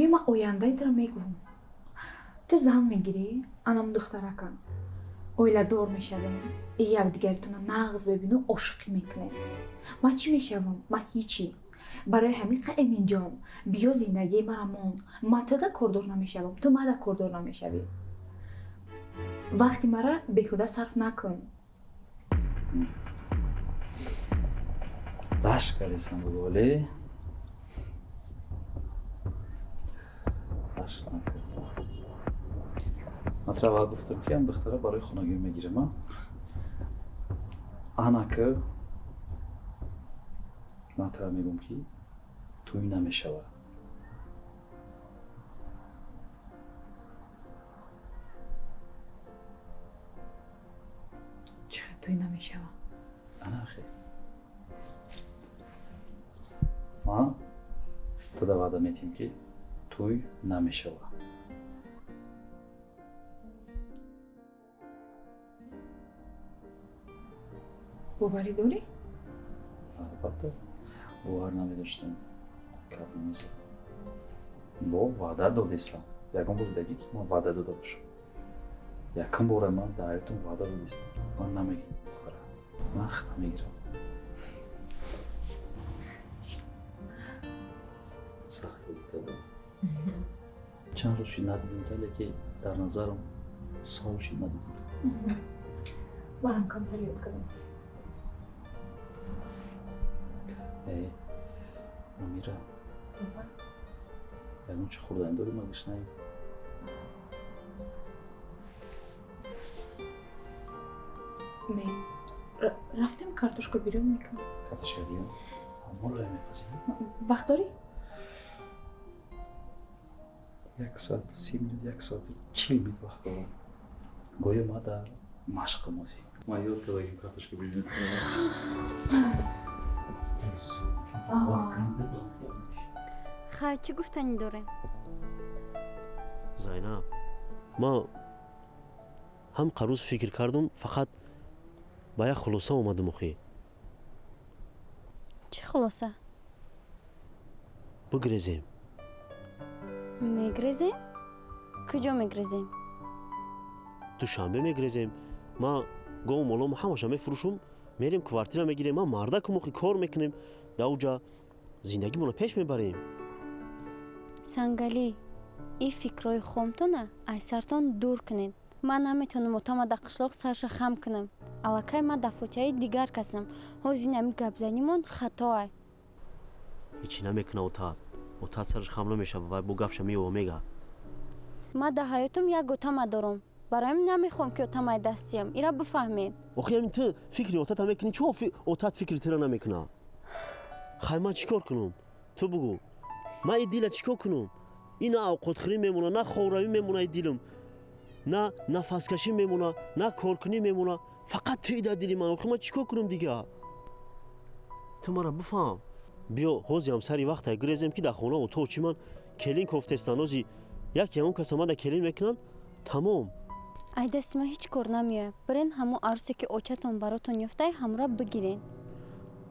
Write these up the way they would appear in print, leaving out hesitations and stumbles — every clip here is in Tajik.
من آینده تر میگم تو زن میگیری انام دخترکم اویلا دور میشویم یک دیگرتون نغز ببین و عشقی میکنه من چی میشوم؟ من هیچی برای همین امین جان بیا زندگی مرا مون من تا کردور نمیشوم تو من کردور نمیشوی وقتی مرا بیهوده صرف نکن رشت کردیسم بگولی رشت نکرد من ترا گفتم که هم دختره برای خونگی میگیرم انا که من ترا میگم که توی نمیشوه چرا توی نمیشوم؟ انا خیلی ما تو دا وعده میتیم که توی نمیشوه باوری داری؟ البته باور نمیداشتم کار نمیزد با وعده دادیستم یکم بود دیگه که من وعده داده باشم یکم بار من در حیاتم وعده دادیستم من نمیگم دختره من خط نمیگیرم سخت بود دادم چند روزی ندیدیم دلی که در نظرم سالشی ندیدیم برام کم پریود کنم ای امیره یعنی چه خوردن داری مگش نهیم نه رفتیم کارتوشکو بیرون میکنم کارتوشکو بیرون؟ اما لای میپذیرم وقت داری؟ 1 ساعت 30 minut 1 ساعت 40 minut وقت دارم گویا ما در مشق موزی ما یاد کردیم کارتوشکو بیرون خواهد چی گفتنی داره؟ زینب ما هم قروز فکر کردم فقط با یک خلاصه اومدم اخی چه خلاصه؟ بگریزیم میگریزیم؟ کجا میگریزیم؟ دوشنبه میگریزیم ما گاو مالام همش میفروشم میریم کوارتیر میگیریم ما مردک اخی کار میکنیم در اوجا زندگی مون پیش میبریم سنگالی این فکرای خومتونه از سرتون دور کنین من نمیتونم اتاما در قشلاق سرش خم کنم الکه من در فوتیای دیگر کسم حوزی نمی گبزنیمون خطاه هیچی نمیکنه اوتا سرش خم نمیشه و بو گفش میو میگه من در حیاتم یک اتاما دارم برایم نمیخوام که اتاما دستیم ایرا بفهمین اخی همین تو فکری اوتا میکنی چون اوتا فکری تیرا نمیکنه خیلی من چیکار کنم تو بگو من این دیل چیکار کنم این نه اوقاتخوری میمونه نه خوراوی میمونه این دیلم نه نفس کشی میمونه نه کارکنی میمونه فقط توی در دیلی من اخی من چیکار کنم دیگه تو مرا بفهم بیا حوزی هم سری وقت گریزیم که در خونه و تو چی من کلین کوفتستانوزی یکی همون کس آمده کلین میکنن تمام ای دست ما هیچ کار نمیه برین همون عرصه که اوچتون براتون یفته همراه بگیرین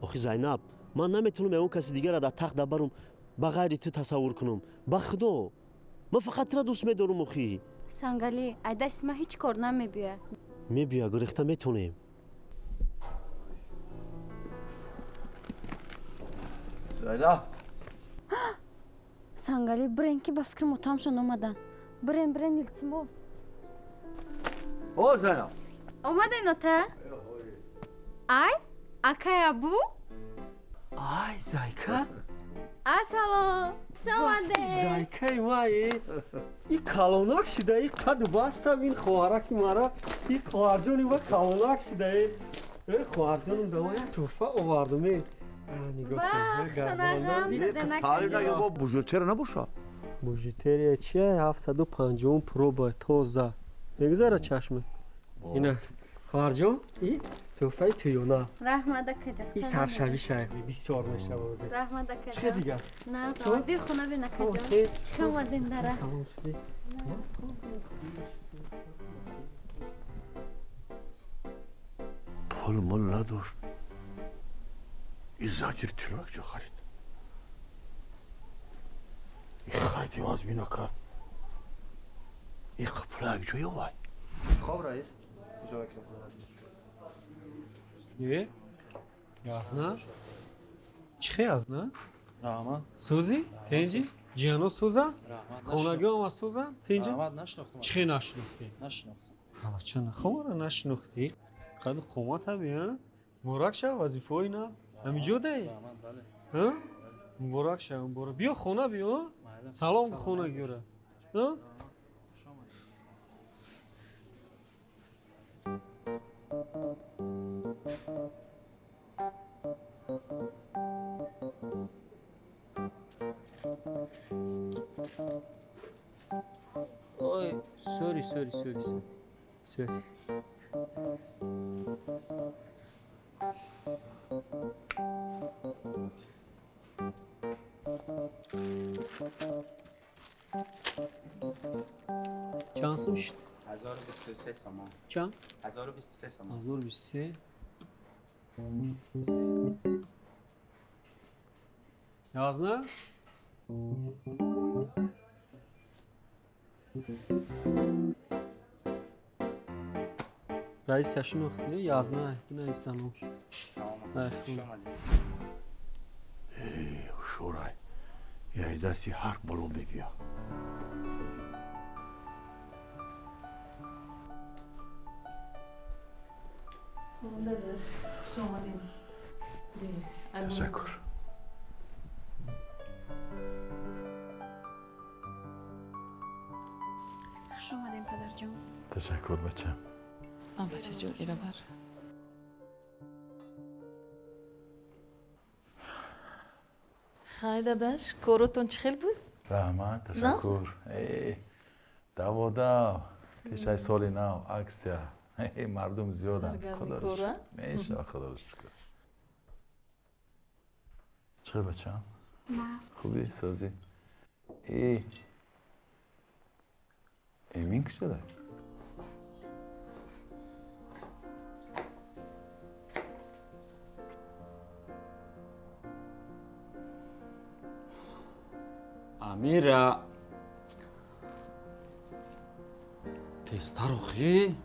آخی زینب من نمیتونم اون کسی دیگر را در تخت برم بغیر تو تصور کنم با خدا من فقط را دوست میدارم اخی سنگالی ای دست ما هیچ کار نمیبیه میبیا گریخته میتونیم زینب سنگالی برین که به فکر متامشون اومدن برین التماس او زینب اومدین اتا؟ ای؟ اکای ابو؟ آی زایکا سلام شماده زایکای مایی این کالوناک شده ای قد باستم این خواهرک مرا این خواهرجانی و کالوناک شده ای خواهرجانم دوای توفه آوردم نگاه کن تایر نگه با بوجوتر نباشه بوژیتریه چیه 750 پرو با توزه میگذاره چشمه اینه خواهرجان این توفه تویونا رحمت کجا این سرشوی شهری بسیار میشه بازی رحمت کجا چه دیگه؟ نه زمان بیا خونه بینه کجا چه اومدین داره تمام شدی پول مول نداشت این زاجر تلوک جا خرید خیلی واز بینا کرد این قپلک جوی وای خوب رئیس اجازه که یازنا چی یازنا رحمت سوزی تنجی جیانو سوزا رحمت خونگی هم از سوزا تنجی رحمت نشناختم چی نشناختی نشناختم حالا چه نخواه رو نشناختی خیلی خوما تبی ها مبارک شو وظیفه اینا همینجا دی رحمت بله ها مبارک شو برو بیا خونه بیا معلم. سلام خونه گیره ها Ой, sorry. Sorry. چند شد؟ 1023 تومان چند؟ 1023 تومان 1023 11 رئیس شناختی 11 اینا استانم شد تمام خوب. شورای یه دستی حق بلو بگیا تشکر خوش اومدین پدر جان. تشکر بچم بچه جون اینا بر خیلی داداش کورتون چه خیلی بود؟ رحمت تشکر ای دو تیشای سالی نو عکسیا مردم زیادن سرگرمی خدا کوره؟ میشه خدا رو شکر چه بچم خوبی سازی ای ایمین که شده اميرة تسترخي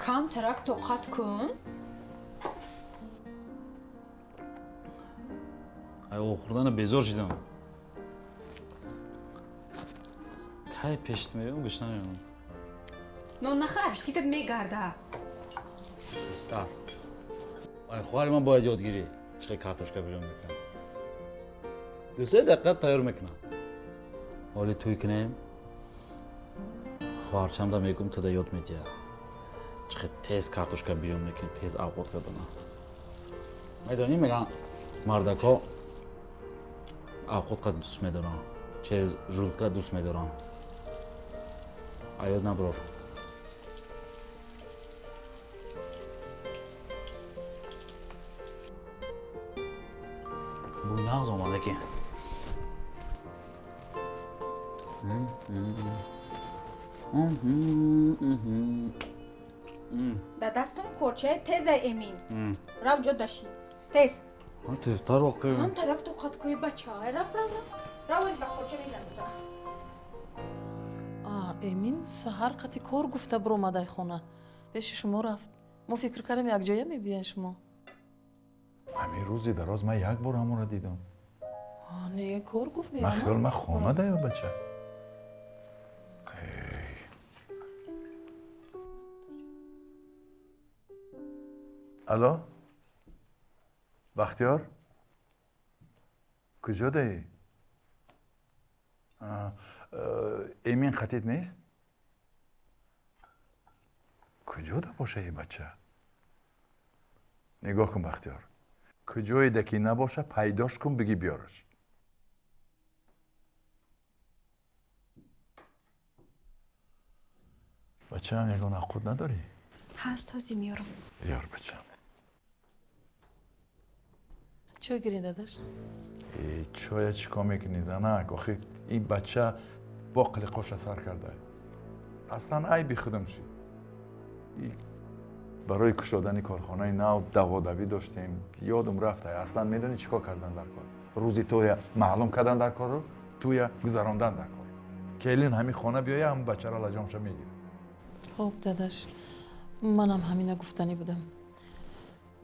کام ترک توقت کن ای خوردن بیزار شدم کی پیشت میام گوش نمیام نو نخیر چیتت میگرده استار ای خواهر من باید یادگیری چقدر کارتوشکا بیرون میکنم دو سه دقیقه تیار میکنم حالی توی کنیم خواهرچم دا میگم تو دا یاد میدیا چقدر تیز کارتوشکا بیرون میکنی تیز اوقات کردن میدونی میگن مردکا اوقات دوست میدارن چیز ژولکا دوست میدارن یاد نبرار بوی نغز آمده که در دستم کورچه تیز امین رو جا داشتی تیز تیزتر واقعی هم ترک توقت کنی بچه های رو از با کورچه میدن امین سهر قطی کار گفته برو مدای خونه پیش شما رفت ما فکر کردم یک جایه میبین شما همین روزی دراز من یک بار همون رو دیدم نه کار گفت من خیال من خانه ده یا بچه الو بختیار کجا دهی؟ ایمین خطیت نیست؟ کجا ده باشه یه بچه؟ نگاه کن بختیار کجای دکی نباشه پیداش کن بگی بیارش بچه هم یکان عقود نداری؟ هست تازی میارم. بیار بچه هم چه گیری داداش؟ ای چای چیکار میکنی زنک آخه این بچه با قلقاش سر کرده اصلا عیبی خودم شید برای کشادن کارخانه نو دوادوی داشتیم یادم رفته اصلا میدونی چیکار کردن در کار روزی توی معلوم کردن در کار رو توی گذراندن در کار. کلین همین خانه بیایه هم بچه را لجامش میگیره. خب داداش منم همینه گفتنی بودم.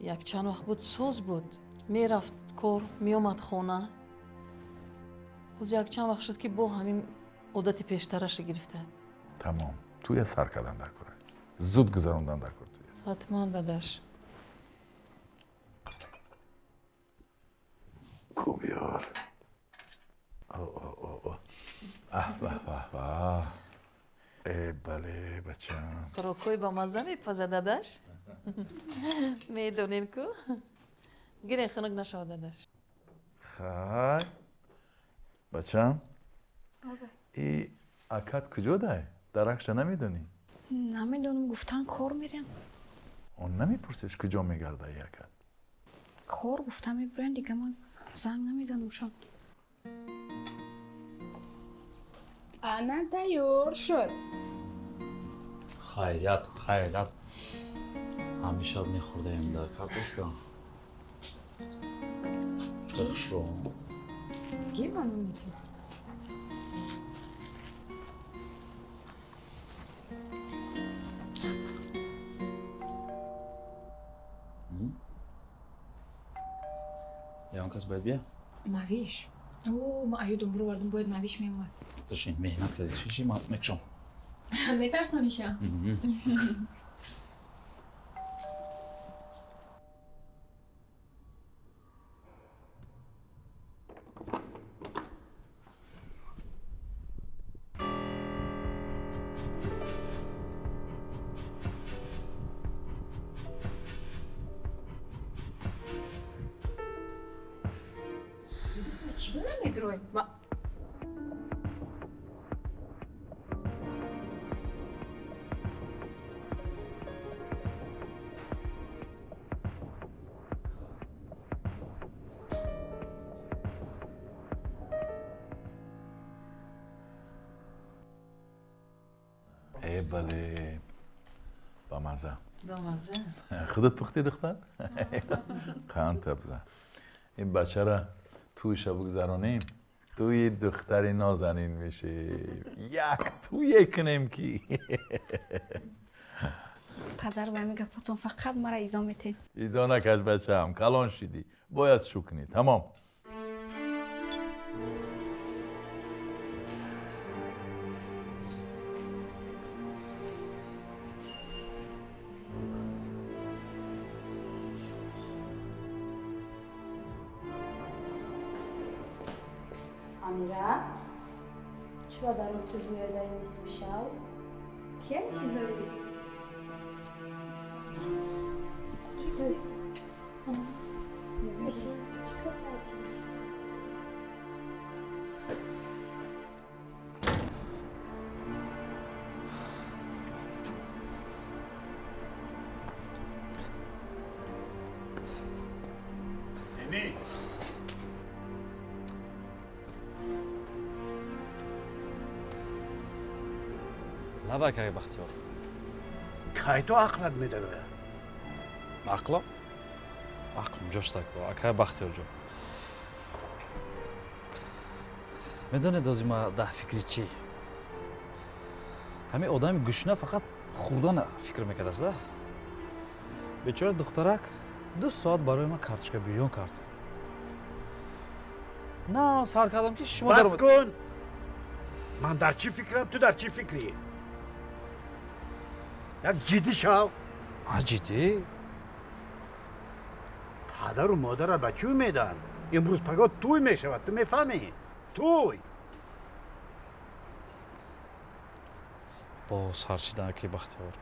یک چند وقت بود سوز بود میرفت کار میومد خونه. باز یک چند وقت شد که با همین عادت پیشترش گرفته. تمام توی سر کردن در کار. زود گذراندن در کار توی. حتما داداش. خوب یار. بله بچم. کروکوی با مزه میپزه داداش. میدونین کو؟ گیرین خنک نشود داداش. خیلی بچم ای اکت کجا ده؟ درکش نمیدونی؟ نمیدونم گفتن کار میرن. اون نمیپرسیش کجا میگرده ای اکت؟ کار گفتم میبرن دیگه من زنگ نمیزنم شد. انا تیار شد. خیریت همیشه میخورده ایم در کارتوشکا چشم گیر منو میتون. یا اون کس باید بیا؟ ماویش. اوه ما ایودم برو وردم باید ماویش میومد. داشتین مهنت کردید چیزی ما میکشم میترسونیشم. چی نمیدروی؟ ای بله با مزه. با مزه. خودت پختی دختر؟ قند تبزه. این بچه را توی شب بگذرانیم توی دختری نازنین میشه. توی کنیم کی. پدر و میگه پاتون فقط مرا ایزا میتین. ایزا نکش بچه هم کلان شدی باید شو کنی تمام. Amira, چرا در اون تو بیاده نیست میشم؟ کی این چیزا رو دید؟ نمی لبک ای بختیار کی تو عقلت میداره عقلا؟ عقلم جوش تکو اکای بختیار جو میدونه دوزی ما ده فکری چی؟ همین آدم گشنه فقط خوردن فکر میکرد است ده بیچاره دخترک 2 ساعت برای ما کارتشکا بیرون کرد نه سر کردم که شما بس کن من در چی فکرم تو در چی فکری یک جدی شو جدی؟ پدر و مادر به چی میدن امروز پگاه توی میشود تو میفهمی توی با سرچیدن که بختیار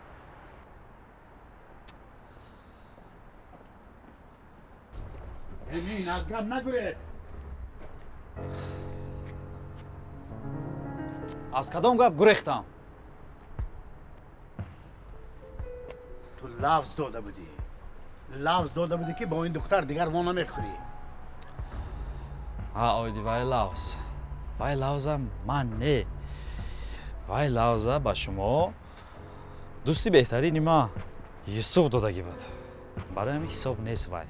امین از گم نگریز از کدام گپ گریختم تو لفظ داده بودی که با این دختر دیگر ما نمیخوری آیدی وای لوزم من نه وای لوزه با شما دوستی بهترینی ما یوسف دادگی بود برای همین حساب نیست وای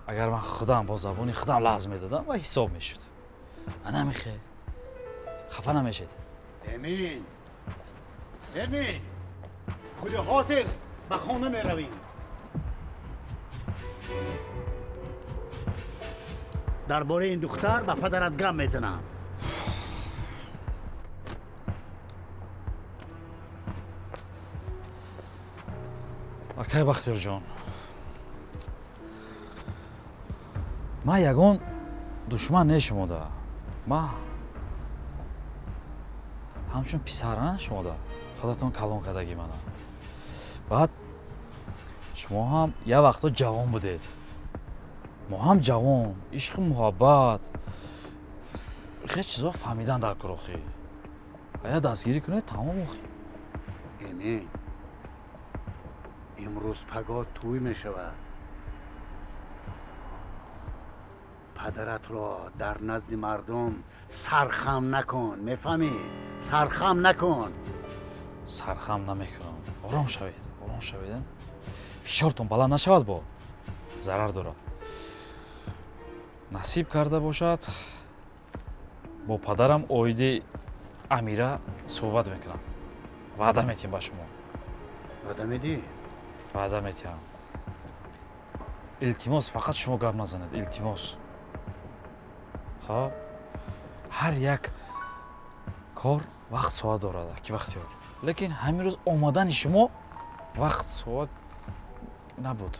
اگر من خودم با زبانی خودم لازم میدادم و حساب میشد انا میخه خفه نمیشید. امین خدا خاطر به خانه می رویم. درباره این دختر به پدرت گم میزنم. окей бахтиёрҷон, ман ягон душман не шумода, ман ҳамчун писара шумода худатон калон кардаги мана. баъд шумо ҳам як вақто ҷавон будед, мо ҳам ҷавон, ишқу муҳаббат хеле чизо фаҳмидан дар гурӯхӣ. ая дастгирӣ кунед тамом охӣ. امین امروز پگاه توی می شود. پدرت را در نزد مردم سرخم نکن، میفهمی؟ سرخم نکن. سرخم نمیکنم. آرام شوید، آرام شوید. فشارتون بلند نشود با ضرر دارد. نصیب کرده باشد با پدرم اویدی امیره صحبت میکنم. وعده میتیم با شما. وعده میدی؟ وعده میتیم. التماس فقط شما گپ نزنید. التماس. خب هر یک کار وقت ساعت دارد که وقتی دارد. لیکن همین روز آمدن شما وقت ساعت نبود.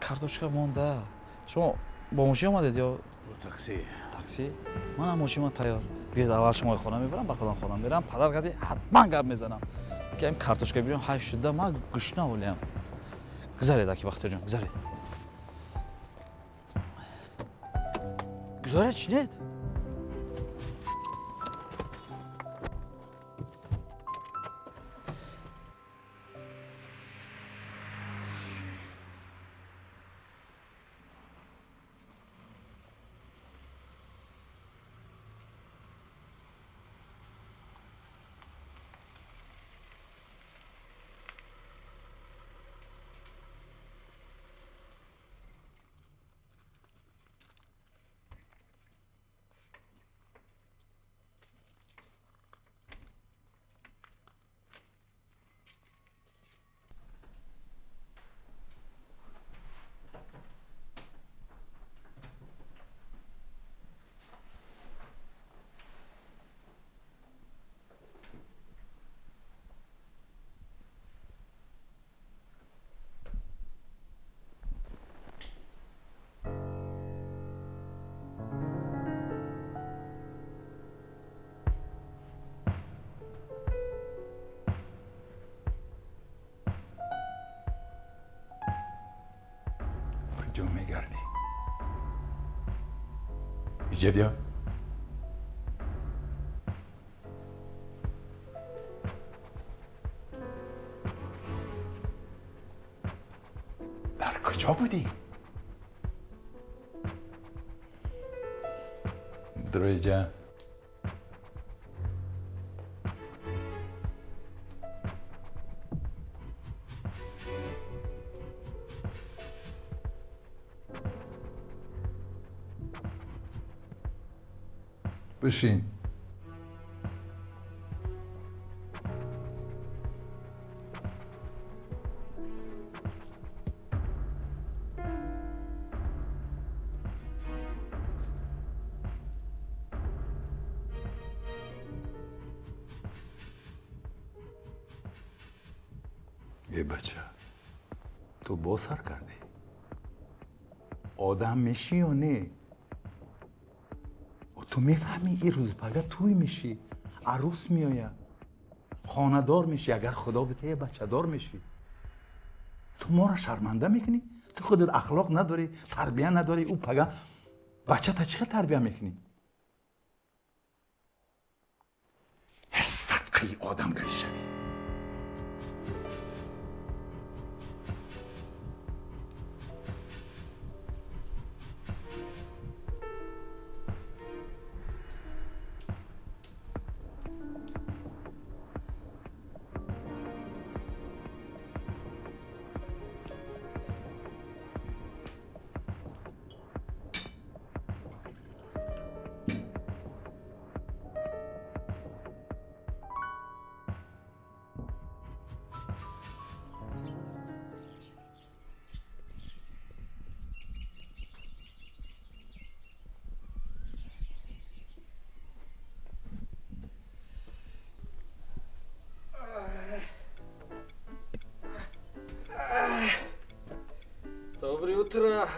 کارتوشکا مونده. شما با ماشین آمدید یا با تاکسی؟ تاکسی؟ من هم ماشین تیار. بیاید اول شما خانه میبرم، بعد خودم خانه میرم. پدر گفت حتما گپ میزنم. که این کارتوشکا بیارم حیف شده من گوش نولیم. گذارید اکی وقت جون، گذارید. گذارید چی نید؟ کجا میگردی؟ اینجا بیا. در کجا بودی؟ دروی جان. بشین. یه بچه تو باز سر کردی آدم میشی یا نه؟ تو میفهمی این روز پگه توی میشی، عروس میآید، خانه دار میشی، اگر خدا بده بچه دار میشی. تو ما را شرمنده میکنی؟ تو خودت اخلاق نداری، تربیه نداری، او پگه بچه تا چه تربیه میکنی؟ صدقه آدم گری شوی.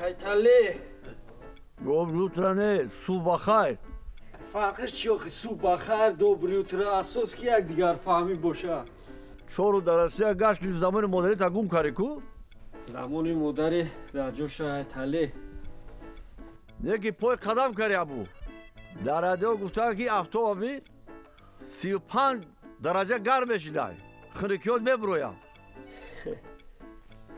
Haytali. Доброе утро, не, суба хайр. Фарқиш чӣ охи? Субҳ бахайр, добрӣ утро, асос ки якдигар фаҳмӣ боша. Чору дар Россия гашт замони модари тагум кари ку? Замони модари дар ҷоша Haytali. Неки пой қадам кари абу. Дар радио гуфтанд ки автобуси 35 дараҷа гарм мешидай. Хирикиёт мебуроям.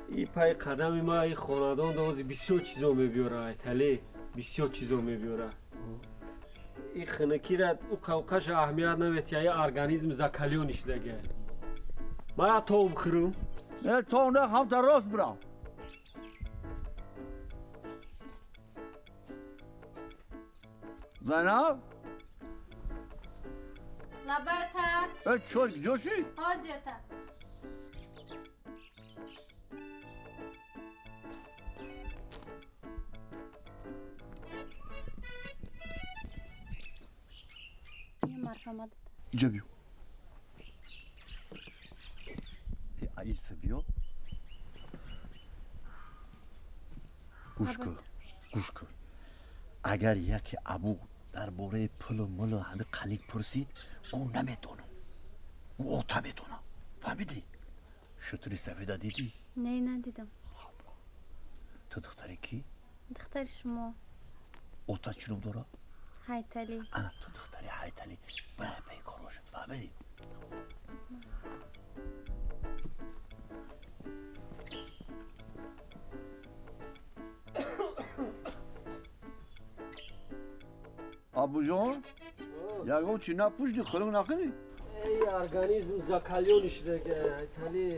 И пай қадами ма и хонадон дози бисёр чизо мебиёра Haytali. Бисёр чизо мебиёра. И хинакира у қавқаш аҳамият наметия и организм закалёниш дага. Ма я тоо бихӯрам. Не тоо не ҳамта рост бирам. Зайнаб? Лабата. Чой ҷоши? Ҳозията. Марҳамат. اینجا بیو ایسا بیو گوش کن اگر یکی ابو در باره پل و مل و همه قلیق پرسید اون نمیدونم او اوتا میدونم فهمیدی؟ شطوری سفیده دیدی؟ نه ندیدم. تو دختری کی؟ دختر شما. اوتا چی رو داره؟ Haytali. انا تو دختری Haytali برای پیکاروش فهمیدی؟ Абу ҷон, ягон чӣ напӯшди хӯрок нахӯрӣ? Эй, организм закалёниш дага Haytali.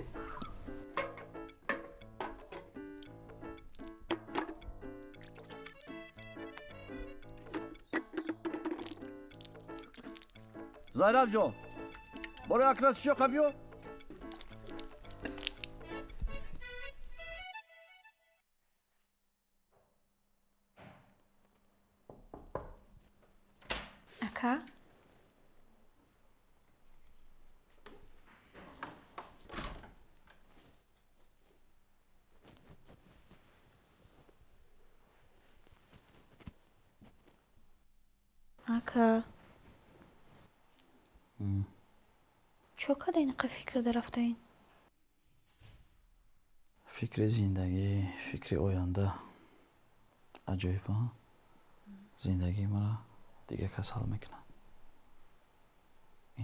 Зайнаб ҷон, боро як раз шоқа биёр. Ака? Ака. чо када инақа фикр дарафтаин? фикри зиндагӣ, фикри оянда аҷоиб а? Зиндагӣ мара дига кас ҳал мекунад.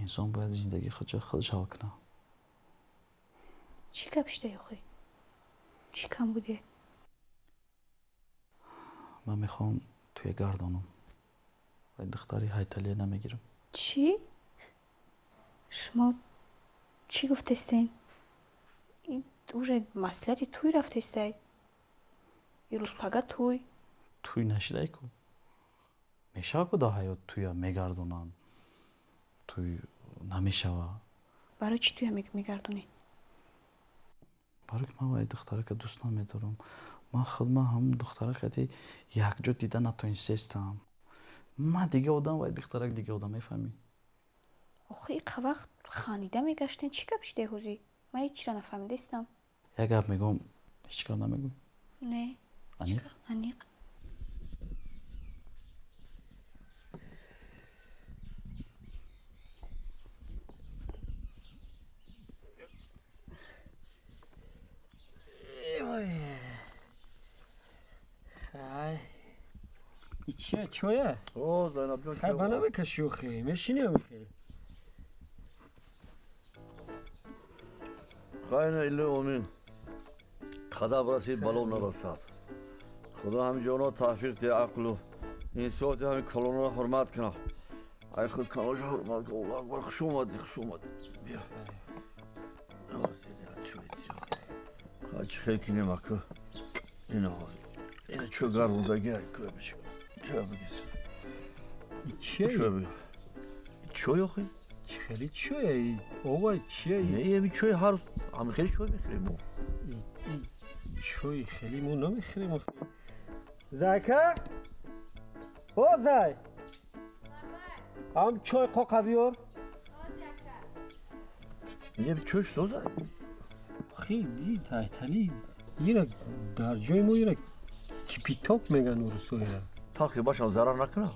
Инсон бояд зиндагӣ худро ҳал кунад. Чӣ гап шудаи охӣ? Чӣ кам буде? Ман мехоҳам туя гардонам ва духтари Haytali намегирам. Чӣ? Шумо чӣ гуфтастен? Уже маслиҳати туй рафтестай? Ирӯз пага туй? Туй нашидай ку? Мешава ку дар ҳаёт туя мегардонанд. Туй намешава. Барои чӣ туя мегардонӣ? Барои ки ман ва духтарака дӯст намедорам. Ман худман ҳамун духтаракати якҷо дида натонистестам. Ман дига одам ва духтарак дига одам, мефаҳмӣ? Охи иқа вақт хандида мегаштен чӣ гап шудаи ҳозир? Ман ҳеччиро нафаҳмидастам. Як гап мегӯям, ҳеҷ кар намегӯй. Не. Аниқ? Аниқ. И чия чоя? О, Зайнаб ҷон, Хай ба намекашӣ охи, мешинем охи. хайна илли омин. қадам расид бало нарасад. худо ҳамҷоно тавфиқ де ақлу инсоати ҳами калонро ҳурмат кунад. ай худ калонро ҳурмат кун. Аллоҳ акбар, хуш омадӣ, хуш омадӣ. Биё. ҳач хел кинем ака. ина ҳозир. ина чӯ гарбузаги ай кӯ бичо. чӯ бигис. Чия? чӯ биё. чӯй охи? Хеле чоя? Овай чия? не еми чӯй ҳар ҳами хеле чӯй мехӯрем мо. чӯй хеле мо намехӯрем охи. Зайка? О зай. ҳам чой қоқа биёр. не чӯш созай. охи Haytali ира дар ҷои мо ира تیپی توپ میگن رسوی را تاخی باشم ضرر نکنه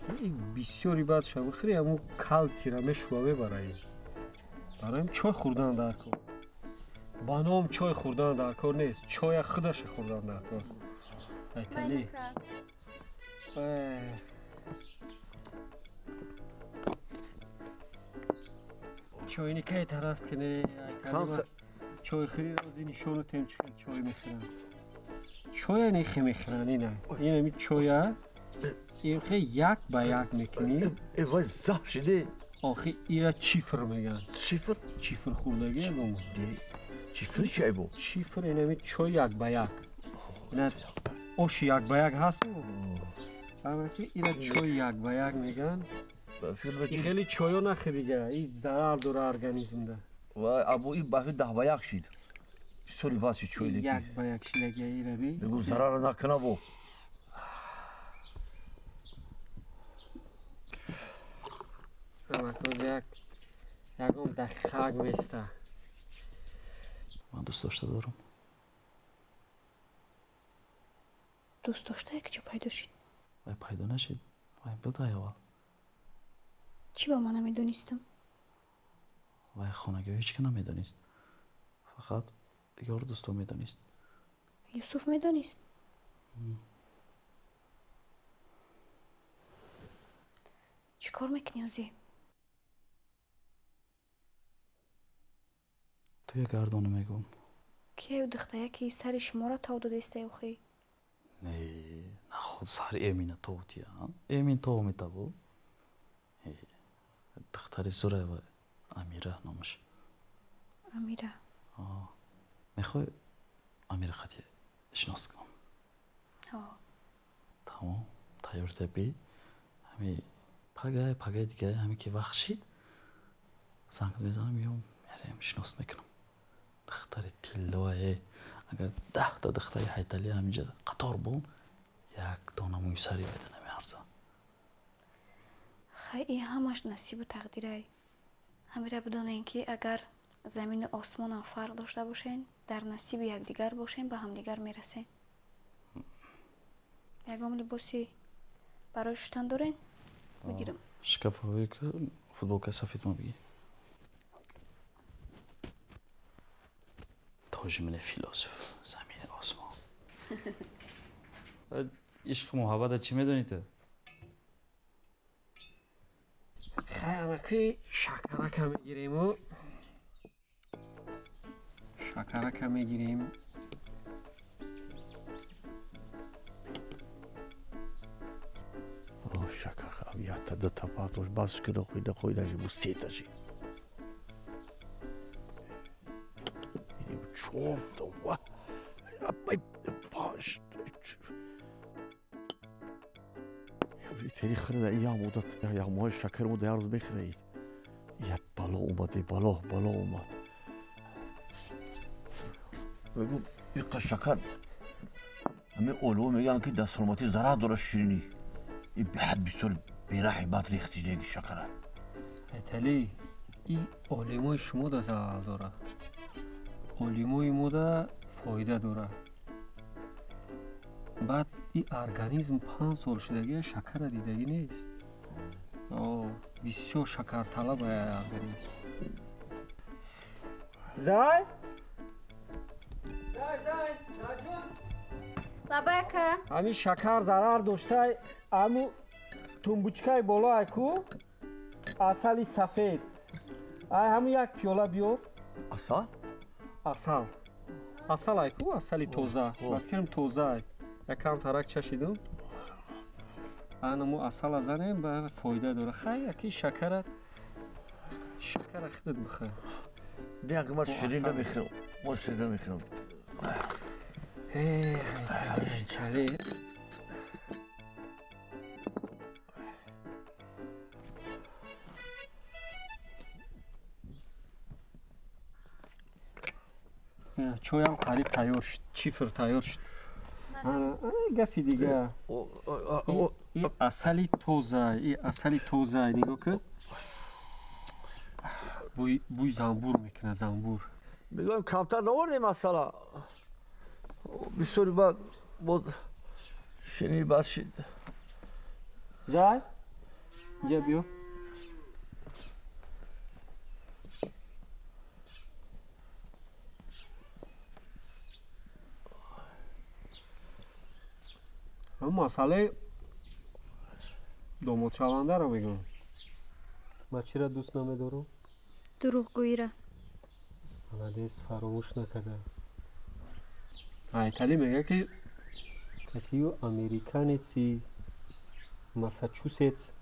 بسیاری بد شد بخری همون کلسی را میشوه برایم چای خوردن در کار بانام چای خوردن در کار نیست چای خودش خوردن در کار ایتالی چای نکه طرف کنه ایتالی چای خری روزی نشونو تیم چخل چای میخورن چای نیخی میخورن این همی چای این خیلی یک با یک میکنی ای وای زه شده آخه ایرا چیفر میگن چیفر؟ چیفر خوردگی بوم چیفر چی بو؟ چیفر این همی چای یک با یک این اوش یک با یک هست اما که ایرا چای یک با یک میگن این خیلی چایو نخی دیگه این ضرر داره ارگانیزم ده وای ابو این بافی 10 با 1 شید سوری واسی چای دیگه یک با یک شیلگی ایرا بی بگو ضرر نکنه بو اما که یکم دقیقه میسته من دوست داشته دارم دوست داشته که چه پیدا شد وای پیدا نشید وای بدای اول چی با من نمیدونستم وای خانگی هیچ که نمیدونست فقط یار دوستو میدونست یوسف میدونست چی کار میکنی اوزی؟ توی گردانو میگم که دختره که سر شما را تا دو دسته اوخی نه خود سر امینه تو تیا امین تو میتابو دختری زوره و امیره نامش امیره میخوای امیره خطی شناس کنم تمام تایور تبی همی پگه دیگه همی که وقت شید زنگ میزنم میام میرم شناس میکنم دختری تلوه اگر 10 تا دختری حیتالی همینجا قطار بون یک دانه موی سری بده نمیارزن خیلی همش نصیب و تقدیره همیره بدانه اینکه اگر زمین و آسمان هم فرق داشته باشین در نصیب یکدیگر باشین به همدیگر میرسین یکم لباسی برای شدن دارین بگیرم شکف هایی که فوتبالکای سفید ما بگی تاج من فیلسوف زمین آسمان عشق محبت چی میدونی تو؟ خیلی شکرک هم میگیریم و شکرک هم میگیریم شکر خواهم یا تا دو تا پارتوش باز کنه خویده جی بو سیتا جی میریم چون تو و باش تری خرده ایام مدت یا ماه شکر مده روز بخره یه بالا اومده بالا اومد بگو این شکر همه اولو میگن که دست حرمتی ضرر داره شیرینی این به حد بسیار بیرحی بد ریختی دیگه شکره ایتالی این اولیموی شما ده ضرر داره اولیموی ما ده فایده داره بعد این ارگانیزم 5 سال شدگی شکر دیدگی نیست بسیار شکر طلب ارگانیزم زای لباکه همین شکر ضرر داشته امو تنبوچکای بالا ایکو اصلی سفید همون یک پیاله بیار اصل ایکو اصلی توزه فکرم توزه یکم ترک چشیدم انمو اصل زنیم به فایده داره خیلی یکی شکر خودت بخیر نه اگه ما شیرین نمیخورم ما شیرین نمیخورم چلی چویم قریب تیار شد چیفر تیار شد گفی دیگه این اصلی توزه نگاه کن بوی زنبور میکنه زنبور میگویم کمتر نوردیم مثلا بسیاری بعد شنی بد شد زای اینجا بیا من مسئله داماد شونده رو میگم من چی را دوست نمیدارم؟ دروغگویی را. حدیث فراموش نکرده آیتالی میگه که تکیو امریکانیسی ماساچوست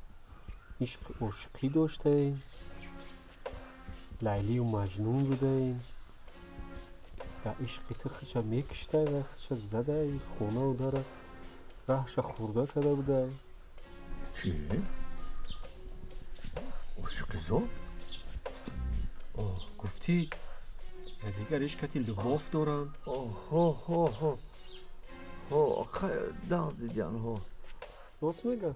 عشق عشقی داشته لیلی و مجنون بوده در عشقی تو خودش میکشته و خودش زده خونه و داره رهش خورده کرده بوده چی؟ عشق زود؟ گفتی دیگر عشقتی لباف دارن ها آخه داد دیدن ها راست میگه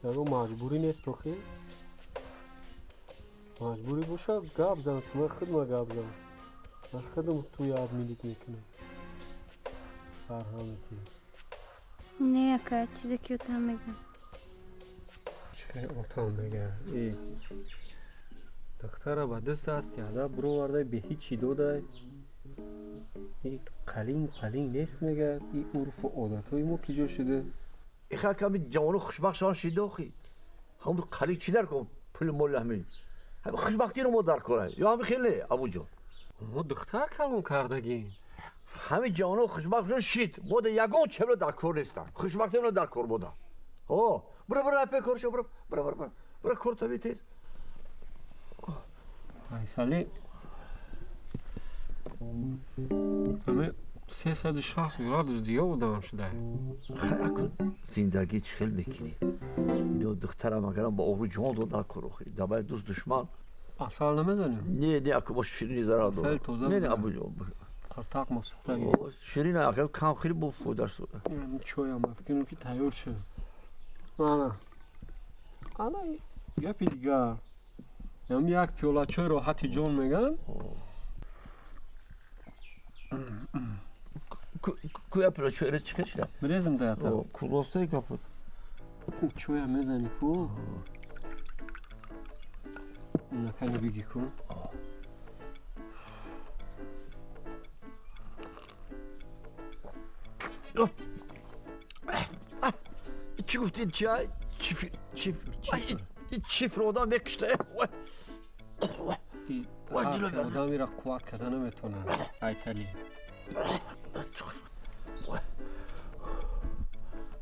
یارو مجبوری نیست آخه مجبوری باشه گپ زن که من خودم گپ زن من خودم تو یاد میلیت میکنم فرهمتی نه اکا چیزی که اوتم میگم چه اوتم میگه ای دختره با دست است یاده برو ورده به هیچی داده ای قلین نیست میگه ای عرف و عادتای ما کجا شده ایخه کمی جوانو خوشبخت شان شیده خی همون قلیق چی در کن پول مول همین همین خوشبختی رو ما در کنه یا همین خیلی ابو جان ما دختر کلون کردگیم همین جوانو خوشبخت شان شید ما در یگان چمره در کار نیستن خوشبختی رو در کار بوده برو اپی کار شو برو کار تا بیتیز ایسالی همه 360 گرادوس دیگه بودم شده خیلی کن زندگی چی خیلی میکنی اینو دخترم اگرم با آبرو جوان دو در کار خیلی دبای دوست دشمن اصلا نمیدونیم نه اکو با شیرینی زرا دو خیلی توزه نه ابو جان قرطاق ما سوخته شیرین اگرم کم خیلی با فودر شده چوی هم فکرم که تیار شد انا گپی دیگه هم یک پیولا چای راحتی جان میگن کویا پیولا چای را چی کشیده؟ بریزم دیتا راسته کپود چای هم میزنی کو نکنی بگی کو چی گفتین چای؟ چی فرودان میکشته حرف آدمی را قوت کرده نمیتونه ایتالی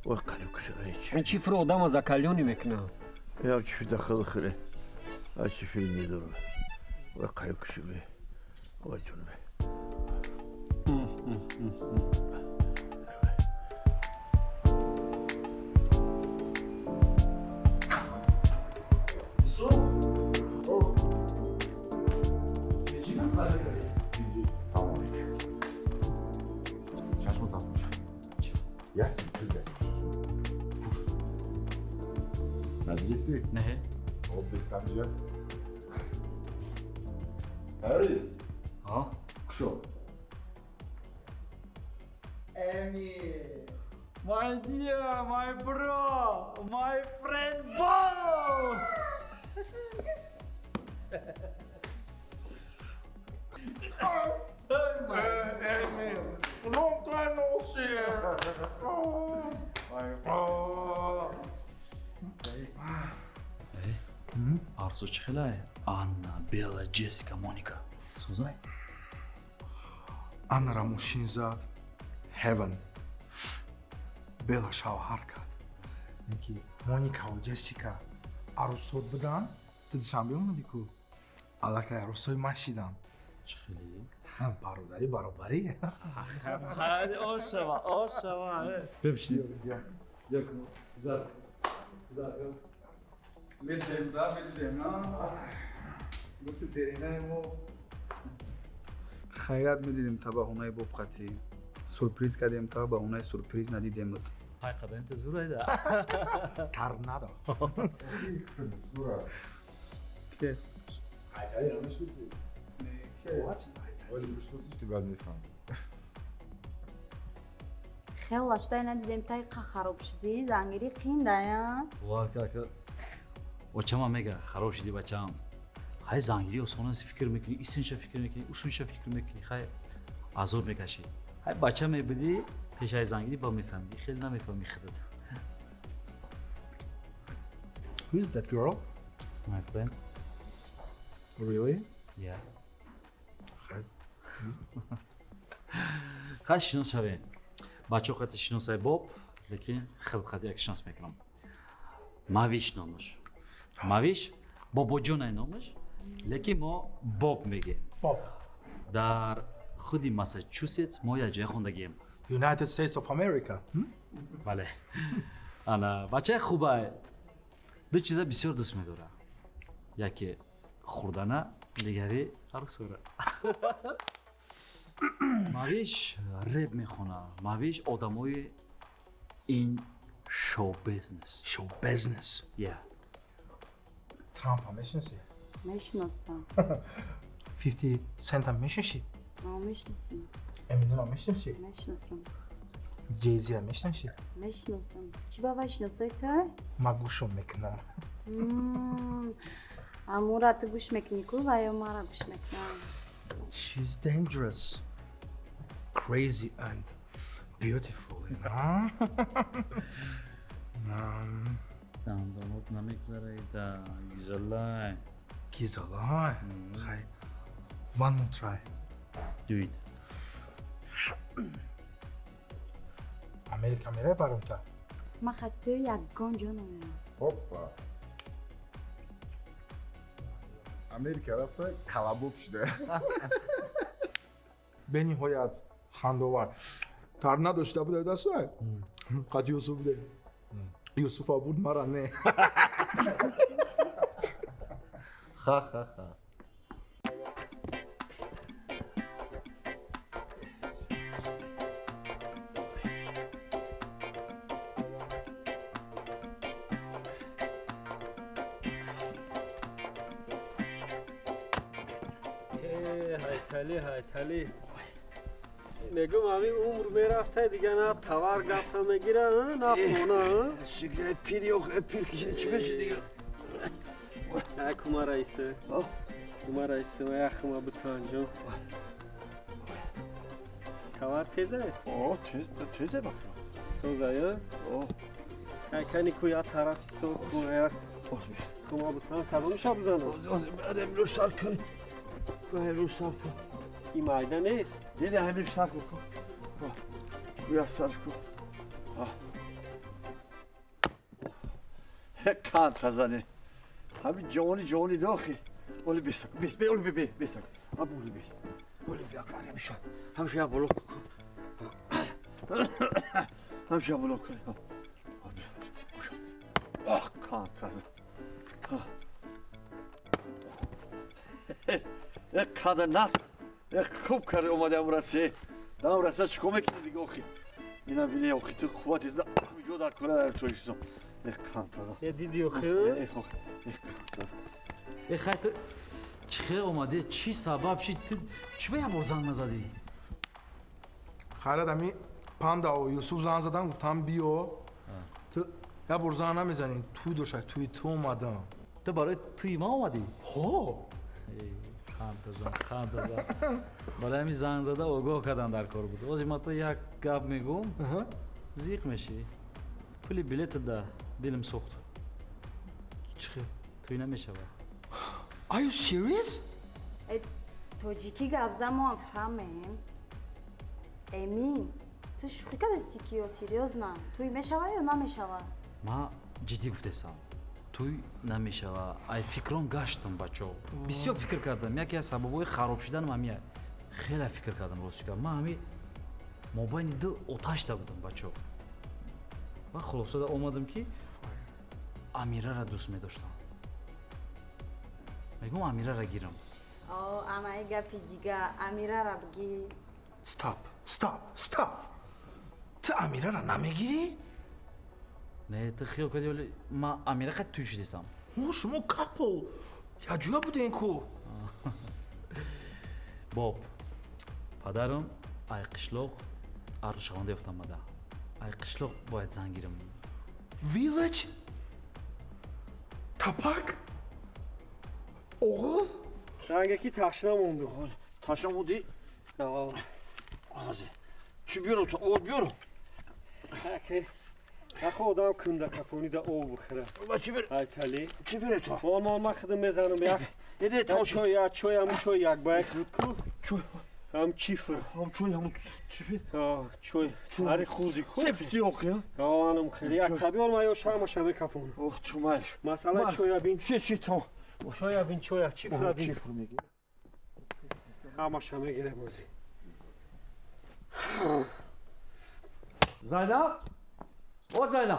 وای قلیب کشده این چی فرودان از اکلیونی میکنه یا چی داخل خیلی چی فیلمی داره وای قلیب کشده وای جونمه Nergisi? Ne? Oldu İslamcı. Harry. Ha? Kuşo. Emir. My dear, my bro, my friend Bob. Emir. Long time no see. Arzu çıkılay. Anna, Bella, Jessica, Monica. Sozay. Anna را ماشین زد هیون بلا شوهر کرد اینکه مونیکا و جسیکا عروسات بودن دیدشم بیمونه بیکو علاقه عروسای من شیدم Çıkılı. هم برادری برابری Hadi o şava. Bebişli. Yakın. Güzel. میدیم دا میدیم نه دوست درینه مو خیرات میدیدیم تا به اونای بوبقتی سورپریز کردیم تا به اونای سورپریز ندیدیم Hakikaten intizuraydı. کار ندا Kısım sura. که Hayır yanlış mı? Öyle bir şey işte ben de sandım. хеллаштай надидем тай қа хароб шуди зангири қиндая ва кака очама мега хароб шуди бачам хай зангири осонас фикр мекунӣ исинша фикр мекунӣ усунша фикр мекунӣ хай азоб мекашӣ хай бача мебудӣ пешаи зангирӣ ба мефаҳмидӣ хеле намефаҳмӣ худат. Who is that girl? My friend. Really? Yeah. خیلی. خیلی شناس شویم. بچه خیلی شناسای باب، لیکن خیلی یک شناس میکنم. ماویش نامش. ماویش بابا جون نامش، لیکن ما باب میگیم. باب. در خودی ماساچوست ما یک جای خوندگیم. United States of America. بله. انا بچه خوبه. دو چیز بسیار دوست می‌دارم. یکی خوردن، دیگری عروسوره. ماویش رپ میخونه. ماویش آدمای این شو بیزنس. Show business. Yeah. Trump هم میشناسی؟ میشناسم 50 Cent هم میشناسی؟ میشناسم امینون هم میشناسی؟ میشناسم جیزی هم میشناسی؟ میشناسم چی بابا شناسای تو؟ من گوشم میکنم امورا تو گوش میکنی کو و یا مرا گوش میکنم She's dangerous, crazy and beautiful, you know? داماد نمیگذاره دا گیزالای. گیزالای؟ خیلی. One more try. Do it. امریکا میره برام تا. ما خطه یگان جانم Hoppa. Amerika rafta kalabup şude. به نهایت خنده‌آور. تر نداشته بود دسته. قد یوسف بوده. یوسف بود مرا نه. خا خا خا. هایتالی میگم همین عمر میرفته دیگه نه توار گفته میگیره نه خونه شکل پیر yok pir kişide çıkıyor دیگه ای کما رئیسه کما رئیسه و یخما بسانجو توار تیزه teze bak سوزه یا ای کنی کویا طرف استو کویا کما بسان کدوم شب بزنه بعدم رو سال کن رو سال کن این مایده نیست دیگه همین سال کن کویا سال کن کان تزنه همین جوانی داخل ولی بیست ولی بیست ابو ولی بیست ولی بیا کاری میشه همش یا بلوک همش یا بلوک کان تزنه یک kadın nasıl? خوب کرده اومده امرسه امرسه چیکار میکنه دیگه آخی اینا بینه آخی تو قوت از جو در کنه در تویشم یک کانتازا یه دیدی آخی؟ یک کانتازا ای خیلی چخیر اومده چی سبب شد چی به یه بار زنگ نزدی؟ خیلی دمی پاندا و یوسف زنگ زدن گفتم بیو تو یه بار زنگ نمیزنی توی دوشه توی تو اومدم تو برای توی ما اومدی؟ ها خاندازم برای همین زنگ زده آگاه کردن در کار بود واسه ما تو یک گپ میگم زیق میشی پولی بلیت ده دلم سوخت چخیر؟ توی نمیشه Are you serious? توجیکی گفزه ما هم فهمیم امین تو شوخی کرده سیکی و سیریوز نه توی میشوه یا نمیشوه؟ ما جدی گفتم توی نمیشه ای فکرام گشتم بچه بسیار فکر کردم یکی از سببای خراب شدن همیه خیلی فکر کردم راستش که من همی مابین دو آتش ده بودم بچه و خلاصه ده اومدم که امیره را دوست میداشتم میگم امیره را گیرم اما ای گپی دیگه امیره را بگی stop تو امیره را نمیگیری؟ نه تو خیال کردی ولی من امیره خیلی تویش دیستم شما کپو یا جویا بوده این کو باب پدرم ای قشلاق عروشخانده افتامده ай qishloq boyad zangirim. Village? Tapak? Oğul? Rangaki taşına mondu. Taşın bu değil. Ya. Ağzı. Çıbıyorum, olmuyorum. Okey. Axı odam kında kafoni da o buxira. Ulan çıbır. Ay tali. Çıbır et o. Olma xıdım mezanım ya. Nereye tam Çoya mu çoyak bayak rutku. Çoy. Ham çifir. Ham çoy ham çifi. Ha çoy. Sari xuzi xu. Hepsi yok ya. Ya hanım xili. Ya tabi olma yo şama kafoni. Oh çumal. Masala çoya bin. Şey tamam. Çoya bin çoya çifra bin. Çifir mi? Ama şama gire bozi. Zeynep. O Zeynep.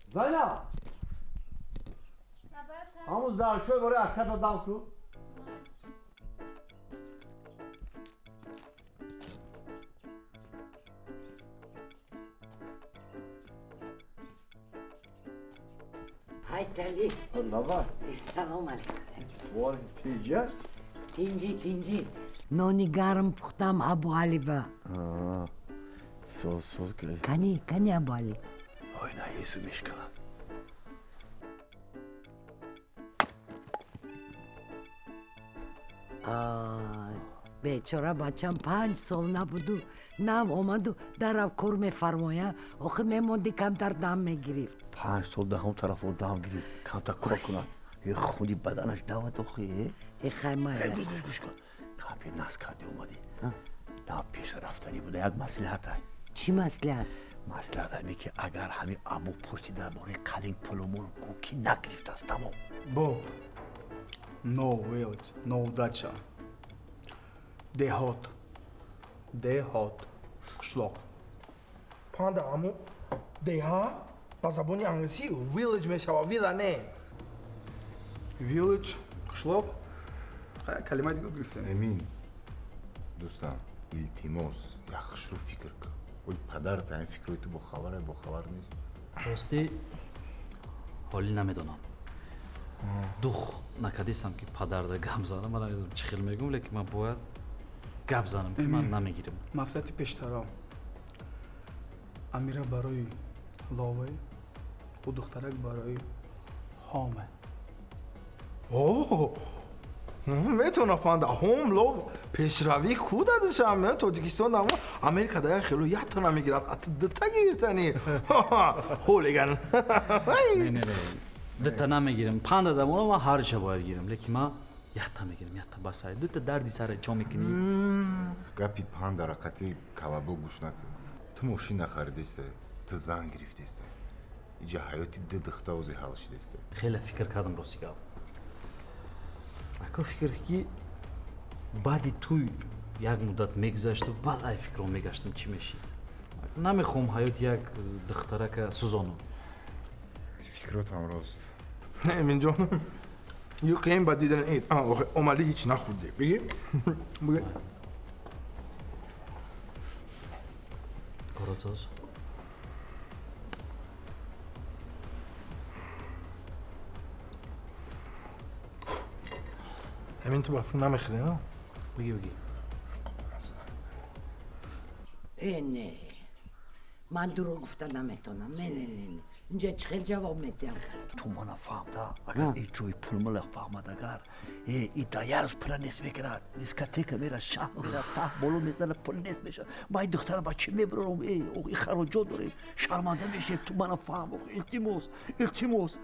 Zeynep. Hamuz dar şöyle oraya arkada dal ku. Hay Tali. Allah var. Salam aleyküm. Var tice. Tinci. Noni garam puhtam Abu Aliba. Ha. Söz gel. Kani Abu Ali. Oyna yesu meşkala. Bechora bacham 5 sol nabudu. Nav omadu darav kurme farmoya. Oxi memondi kamtar dam megirif. 5 sol da هم طرف و دام گیری کام تا کار کنه یه خودی بدنش دعوت آخه خیمه گوش کن کافی ناس کردی اومدی نه پیش رفتنی بوده یک مصلحت های چی مصلحت؟ مصلحت همی که اگر همین ابو پرسی درباره قلینگ پلومون گوکی نگرفت است تمام Bo. No village, no dacha. Dehot. Qishloq. Panda amu deha ba zaboni anglisi village meshava villa ne. Village qishloq. Kalima دیگه گرفتم. امین دوستان التماس yaxshi رو فکر کن وی پدرت این فکر تو با خبر نیست راستی حالی نمیدونم دوخ نکدیسم که پدر ده گم زنم من نمیدونم چی خیلی میگم لیکن من باید گپ زنم که من نمیگیرم مسئله پیشترام امیره برای لاوه و دخترک برای هامه اوه میتونه خونده هم لو پیشروی کو دادشم من تاجیکستان اما امریکا ده خیلی یه تا نمیگیرد ات دتا گرفتنی هولیگن نه دتا نمیگیرم پنده دم اونو من هر چه باید گیرم لیکن من یتا میگیرم یتا بسای دتا دردی سر چا میکنی گپی پاندا را قطعی کلابو گوش نکن تو ماشین نخریدیسته تو زن گرفتیسته اینجا حیاتی دختر وزی حال شدیسته خیلی فکر کردم راستی گاب اکو فکر که بعدی توی یک مدت میگذشت و بعد ای فکر رو میگشتم چی میشید نمیخوام حیات یک دخترک سوزانو فکرات هم راست امین جان یو کیم با دیدن اید اومدی هیچ نخوردی بگی بگی کاراتاز امین تو بافون نمیخوری ها بگی نه من دروغ گفتن نمیتونم نه اینجا چخیل جواب میدیم تو منو فهمده اگر ای جوی پول ملق فهمد اگر ای دایرش پول نیست میکرد دیسکاتیک میره شهر میره ته بولو میزنه پول نیست میشه ما این دختر با چی میبرم ای خراجات داریم شرمنده میشه تو منو فهم التماس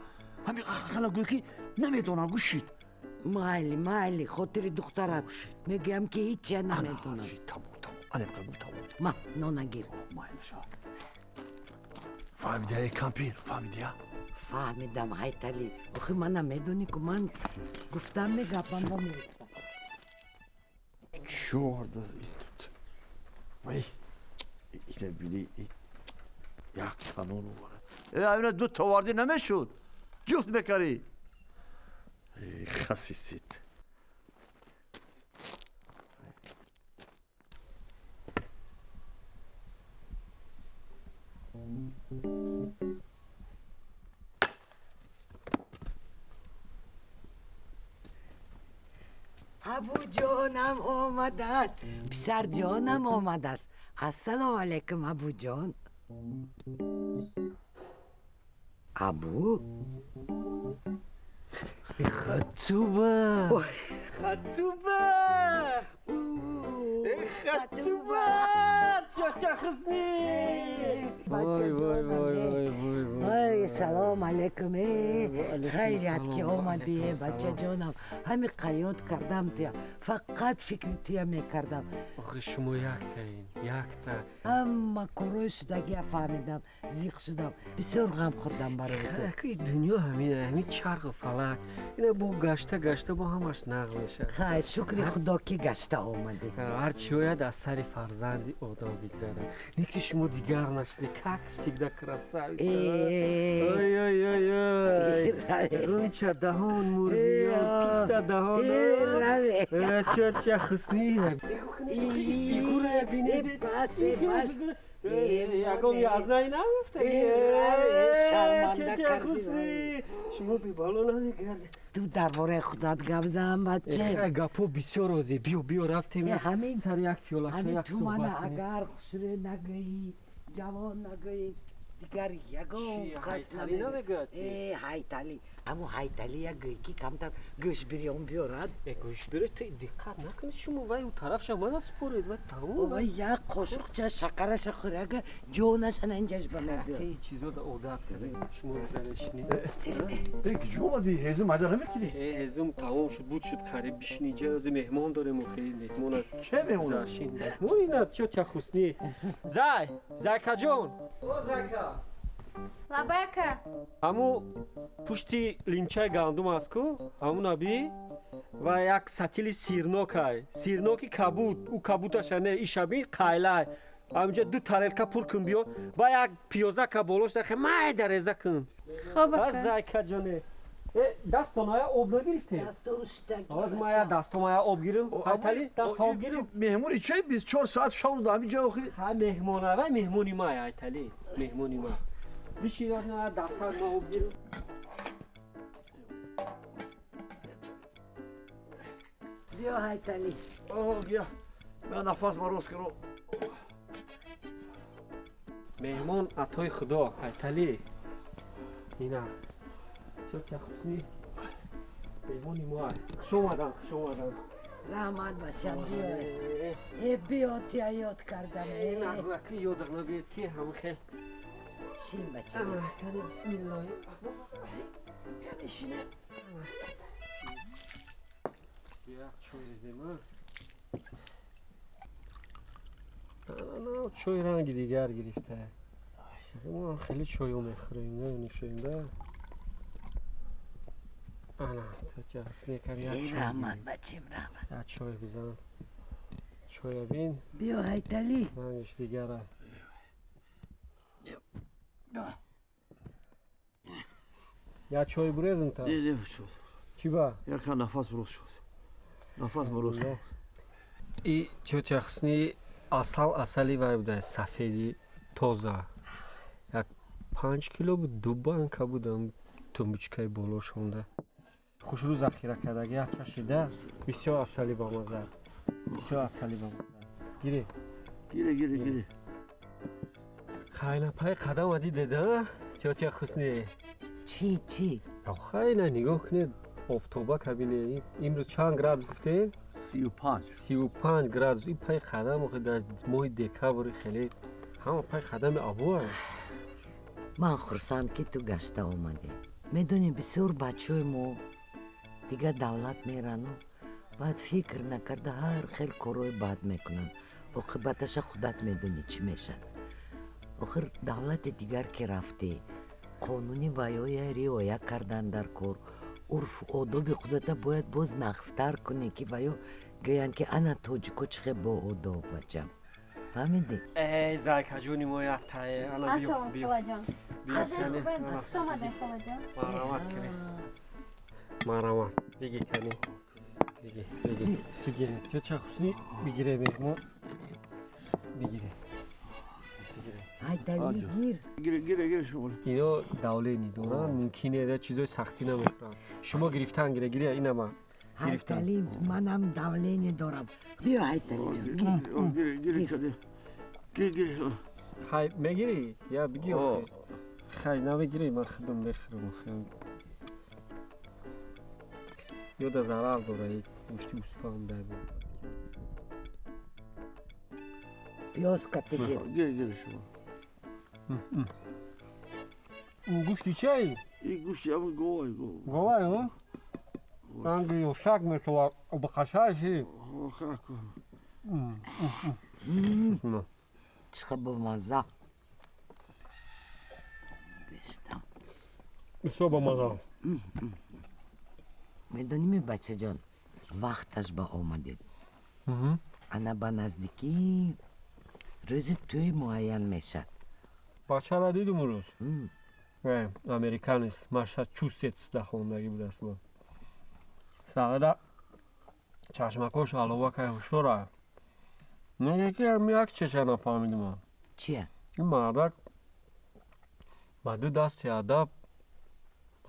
همین خلا گوی که نمیدونم گوشید مایلی خاطر دخترت میگم که هیچ نمیدونم تمام الان قبول تمام ما نونگیر فهمیدی ای کامپیر فهمیدی فهمیدم های تلی آخه من نمیدونی که من گفتم میگم با میگفتم چورد وای اینه بیلی یک قانون واره اینا دو تا واردی نمیشد جفت بکاری خسیسید ابو جانم آمده است پسر جانم آمده است السلام علیکم ابو جان ابو خطوبه خطوبه خطوبه چه خسنی وای وای وای وای سلام علیکم خیریت که آمدی بچه جانم همین قیاد کردم توی فقط فکر توی میکردم آخه شما یک تا اما کروی شدگی فهمیدم زیق شدم بسیار غم خوردم برای تو که دنیا همین چرخ و فلک اینا با گشته با همش نقل میشه خیلی شکر خدا که گشته آمدی هر چی باید از سر فرزندی آدم بگذره یکی شما دیگر نشده как всегда красавица ой ой ой ой рунча دهان مرغی پیستا دهان چه حسنی فیگوره بینه بس یکم یازنایی نگفته شرمنده چه حسنی شما بی بالا نمیگرده تو درباره خودت گپ زن بچه گپو بسیار روزی بیا رفتیم همین سر یک پیاله همین یک تو من صحبت کنیم اگر خسره نگویی جوان نگویی دیگر یگم کس نمیگوید هایتالی اما هایتالی یک گویی که کمتر گوش بریان بیارد گوش بری تو دقت نکنی شما وای اون طرف شما نسپرید و تمام و یک قاشقچه شکرش خوره اگه جونش انجاش بمیاد این چیزا دا عادت داره شما بزنشینی دیگه جو اومدی هزوم عجله میکنی هزوم تمام شد بود شد خریب بشینی جا مهمان داریم و خیلی مهمان که مهمان مهمان اینا چه خوسنی زایکا جون او زایکا لباکا همو پشتی لیمچای گندم است کو همون ابی و یک ساتیلی سیرنوکی کبوت او کبوتش نه ای شبی قایلای همینجا دو تارلکا پر کن بیو با یک پیازا که بالاش داره مای درزه کن خوب از زایکا جونه دستان های آب نگرفته از ما دستان های آب گیرم هایتالی دست آب گیرم مهمونی چه 24 ساعت شب رو همینجا آخی ها مهمونه و مهمونی ما هایتالی مهمونی ما بیشی نه دستان ما آب گیرم بیا هایتالی گیا من نفس باروز کنم مهمان عطای خدا هایتالی اینا چه خوشی مهمونی ما خوش اومدن رحمت بچم بیا توی یاد کردم نه که یاد نبید که هم خیلی شین بچه کنی بسم الله کنی شینه بیا چوی زمان نه چوی رنگ دیگر گرفته ما خیلی چوی رو میخوریم نه نوشنده آنا تو چه حسنی کنی یک چوی رحمت بچیم رحمت یک چوی بزن چوی بین بیا هایتالی رنگش دیگره یا چوی بریزم تا نه شد چی با؟ یک نفس بروز شد نفس بروز ای چه حسنی اصلی وای بوده سفیدی تازه یک 5 کیلو بود دو بانک بودم تنبوچکای بالا شونده خوش رو ذخیره کرده یک چشیده بسیار اصلی با مزه گیری خیلی پای قدم آدی دیده چه حسنی چی؟ خیلی نگاه کنید آفتابه کبینه امروز چند گراد گفته؟ 35 گراد این پای قدم آخه در ماه دکبر خیلی همه پای قدم آبوه من خرسند که تو گشته آمده میدونی بسیار بچه ما دیگه دولت میرن و باید فکر نکرده هر خیلی کارای بد میکنن عاقبتش خودت میدونی چی میشه آخر دولت دیگر که رفته قانونی ویای رعایت کردن در کار عرف و آداب خودت باید باز نقصتر کنی که ویا گوین که انا توجیکو چخه با آداب بچم فهمیدی؟ ای زایکا جونی ما یک تایی انا بیا مرحمت بگی کنی بگی تو چه خوشی بگیره مهمون بگیره هایتالی گیره شما اینا دوله نیدونن ممکنه چیزای سختی نمیخورن شما گرفتن گیره اینا ما Haytali manam davleni دارم بیا Haytali جان گیر خی میگیری یا بگی خی نمیگیری من خودم میخورم خیلی یاد ضرر داره گوشتی اسپان در پیاز کتگی گیر شما این گوشتی چه ای؟ این گوشتی همون گوه گوه ها؟ رنگی یوشک میتوار بخشایشی آخه کن چقدر بمزه بشتم بسیار بمزه میدونی بچه جان وقتش با آمده انا با نزدیکی روز توی معین میشد بچه را دیدم روز امریکانیست ماساچوستس در خوندگی بود است من ساقه چشمکاش علاوه که هوشوره نگه که هم یک چشه نفهمیدم چیه؟ این مردک با دو دست ادب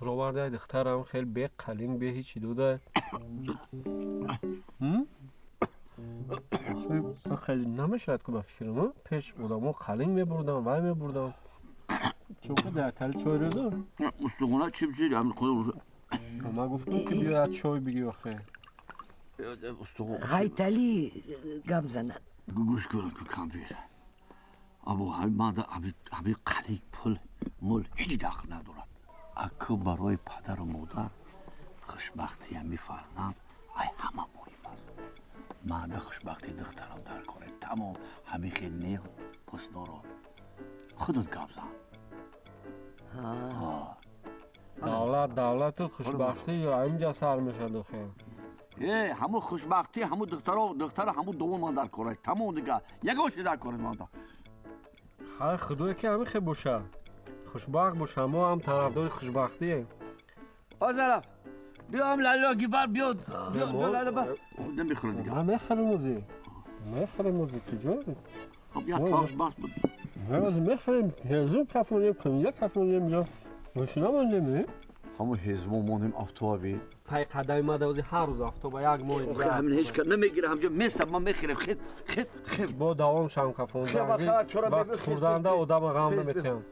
روبرده دخترم خیلی به قلین به هیچی دوده خیلی نمیشد که بفکرم پیش بودم و قلین میبردم وای میبردم چون که در تل چای رزا استخونه چی بچید همین خود ما گفتم که بیا چای بگی آخه Haytali gap زند گوش کنم که کم بیر ابو همین ماده همین قلیق پول مول هیچ دخل ندارد اکو برای پدر و مادر خوشبختی همی فرزند ای همه مهم است ماده خوشبختی دخترم در کنه تمام همی خیلی نیه حسنا رو خودت گپ زن دولت و خوشبختی یا اینجا سر میشه دخه همو خوشبختی همو دختر همو دوم من در کاره تمام دیگه یکوشی در کاره ماده خیلی خدایی که همین خیلی باشه خوشبخت باشه ما هم طرفدار خوشبختیه آزرف بیا هم لالا گیبر بیا لالا بر نمیخوره دیگه من میخوره موزی کجا خب یا تاش باز بود میخوریم هزوم کفونیم کنیم یک کفونیم یا ماشینا من نمیه همو هزمو مونیم افتوابی پای قدم ما دوزی هر روز افتواب یک ماه دیگه همین هیچ کار نمیگیره همجا مثل من میخورم خیلی با دوام شام کفون وقت خوردن ده آدم غم نمیتیم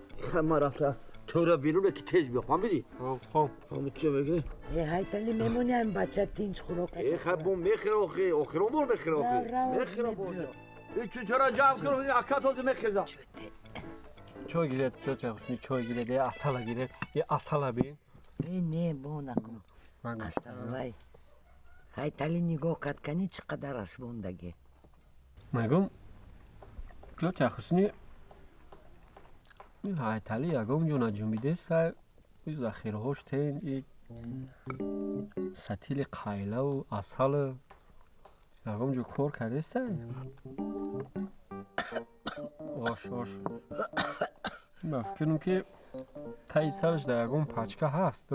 ما رفته تو را بیرونه که تیز بیا فهمیدی؟ خب همو چه بگه؟ Haytali میمونی هم بچه تینج خوراکش خب بون میخوره آخر عمر میخوره این چرا جمع کنم این اکت هازی میخیزم چای گیره چای حسنی چای گیره ده اصلا گیره یه اصلا بین نه با نکن اصلا وای Haytali نگاه کد کنی چقدرش بوندگی مگم چای حسنی این Haytali یکم جونا جنبیده سر این ذخیره هاش تین این ستیل قایله و اصل یکم جو کار کرده است واش فکرم که تای سرش در یکم پچکه هست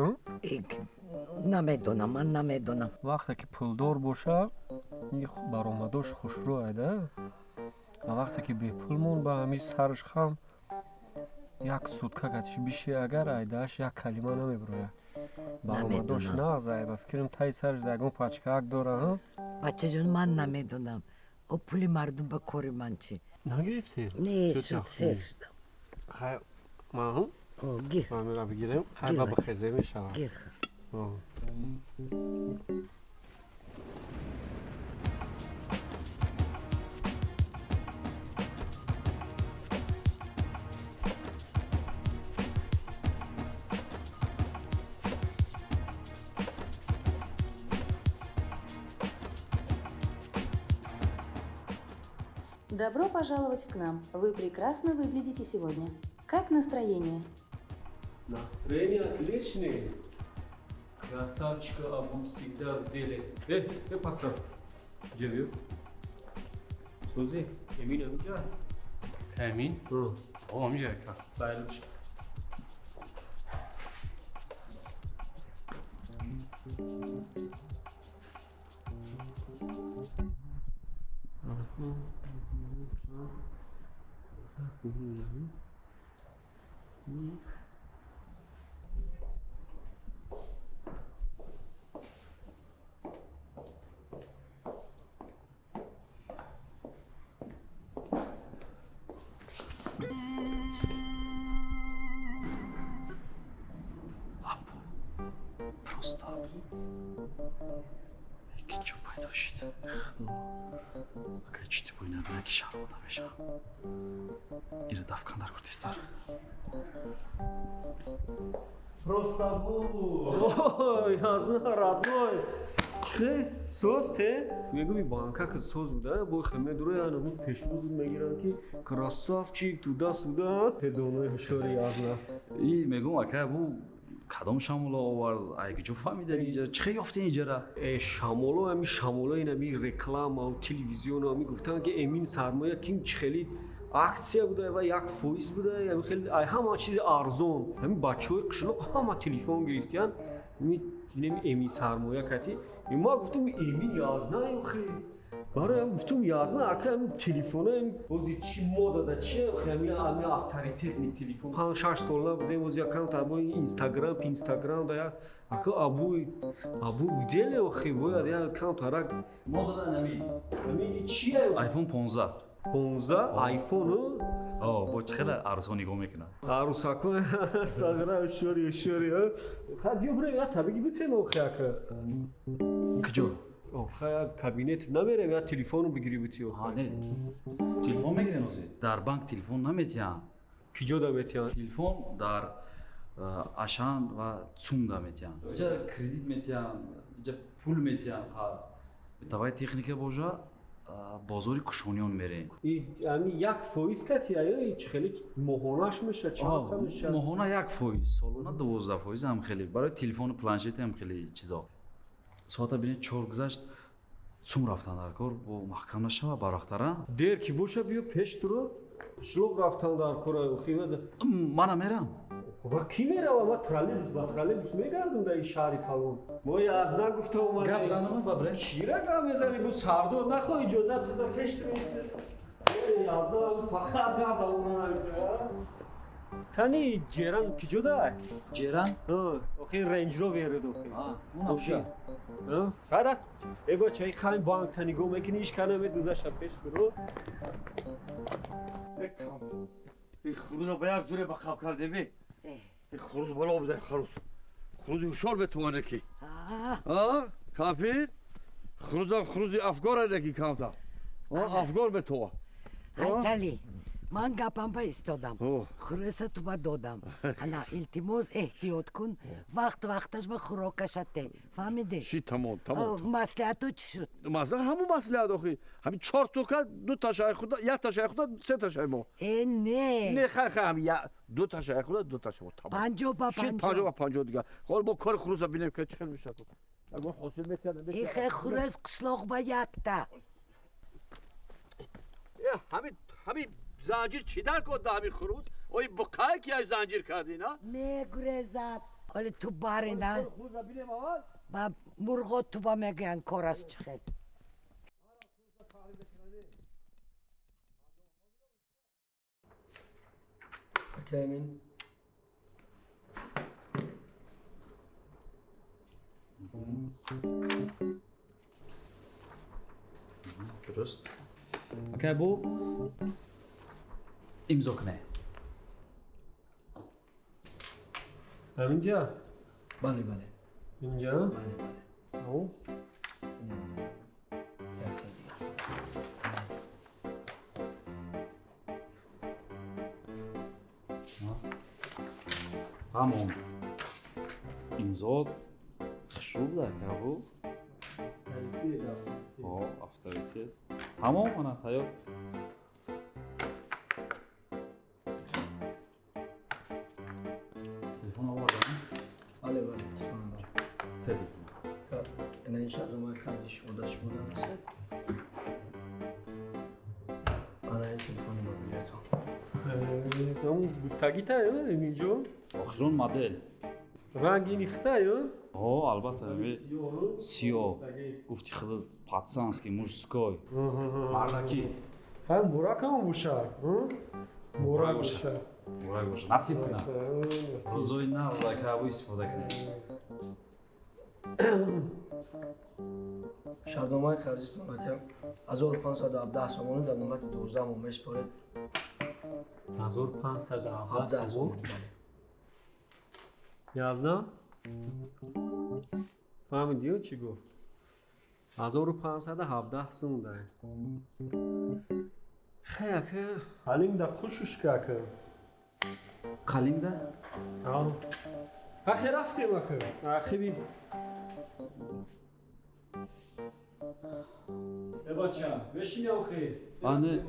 نمیدونم من نمیدونم وقتی که پولدار باشه این برآمداش خوشرو ایده و وقتی که بی پول مون به همین سرش خم یک سوتکه گتش بیشه اگر ایدهش یک کلمه نمیبروه برآمداش نازه و فکرم تای سرش در یکم پچکه داره بچه جون من نمیدونم او پولی مردم به کاری من چی نگرفتی؟ نه شد سر شدم خیلی ما هم؟ گیر من میرم بگیرم خیلی با بخیزه میشم گیر Добро пожаловать к нам. Вы прекрасно выглядите сегодня. Как настроение? Настроение отличное. Красавчика Абу всегда в деле. Пацан. Где вы? Слушай, Эмин амджа. Эмин? О, амджа ка. Байлыш. ikkinchi paydo shidi aka chiti bo'ynadi ki sharmada mesha iri dafkandar kurtislar Просто ой, язна, родной. Чхе, соус те? Мегу банка ка соус буда, бо хме дуре ана му пешбуз мегирам ки красавчик туда-сюда. Педоной хушори язна. и мегум ака бу кадом шамола овар айги ҷо фаҳмидари иҷара чӣ ёфтаи иҷара шамоло ами шамола ин ами реклама телевизион ами гуфтан ки эмин сармоя кин чӣ хели аксия буда ва як фоиз буда ами хели ҳама чизи арзон ами бачаҳои қишлоқ ҳама телефон гирифтиян неми эмин сармоя кати ма гуфтам эмин язна ёхе барои ам гуфтам язна ака ами телефона ами бози чӣ мода да чи ами авторитетни телефон 5-6 сола будем бози аккаунт або инстаграм да як ака абу видели ёхе бояд як аккаунт арак мода да ами чия iPhone 15 айфону бо чӣ хеле арзон нигоҳ мекунад арусакон сагра шори ха биё бурем як табиги бутем охе ака киҷо охе кабинет намерем як телефону бигири бути ҳа не телефон мегирем озе дар банк телефон наметиҳанд киҷо да метиҳанд телефон дар ашан ва цум да метиҳанд иҷа кредит метиҳанд иҷа пул метиҳанд ҳаст битаваи техника божа бозори кушониён мерем ами як фоиз кати ё чӣ хели моҳонаш меша чақа меша моҳона 1%, солона 12% ҳам хеле барои телефону планшети ҳам хеле чизо соата бинед 4 гузашт цум рафтан дар кор бо маҳкам нашава барвақтара дер ки боша биё пеш туро шлоб рафтан дар кора хивада мана мерам ва ки мерава ма троллейбус мегардум дар ин шаҳри калон мо язда гуфта омад гап занама бабре чира гап мезани бу сардо нахоҳ иҷозат биза пеш турист язда фақат гарда омад кани ҷеран киҷода ҷеран охи ренҷро веред охи оша хайра эго чай қайн банк та нигоҳ мекунӣ иш канаме дузаша пеш туро хуруза ба як зуре ба қаб кардеби хуруз бало бидай халус хурузи ҳушор бетуване ки кафир хурузам хурузи афгор адаки камта афгор бетува айтали ман гапамба истодам хӯреса туба додам ана илтимос эҳтиёт кун вақташ ба хӯрокаша те фаҳмиди чи тамом маслиҳату чӣ шуд маслиҳат ҳамун маслиҳат охи ҳамин 4 тука 2 ташаи худа 1 ташаи худа 3 ташаи мо не хай 2 ташаи худа 2 ташаи мо тамом 50 ба 50 дигар хол бо кори хуруза бинем ки чӣ хел мешавад агар ҳосил мекардам ихе хӯрес қишлоқ ба якта ҳамин занҷир чӣ дар кода ҳамин хуруз ои буқае ки ай занҷир кардӣ на мегурезад оли ту барина ба мурғот туба мегӯянд корас чӣ хел акамин дуруст акай бу имзо кунай ҳаминҷа бале бале инҷа бале ҳамон имзо хушрӯ буда кабу авторитет ҳамон ана тайёр телефон овардам бале бале телефон теди ина ин шарномаи қарзи шумо даст шумо намерасад ана ин телефони мобилиятон гуфтагитаю эминҷо охирон модел ранги нихтаю албатта сиёҳ гуфти худа пацанский мужской мардаки хай муракам боша мурак боша насиб кунам рӯзои нав закабу истифода кунем шарномаи қарзитон акам 1517 сомони дар номати 12 мо меспоред 1517 сомон язна فهمیدی چی گفت 1517 سون داره خیلی که قلیم ده خوشش که قلیم ده؟ آه اخی رفتیم اخی اخی بی بچه بشین یا خیر آنه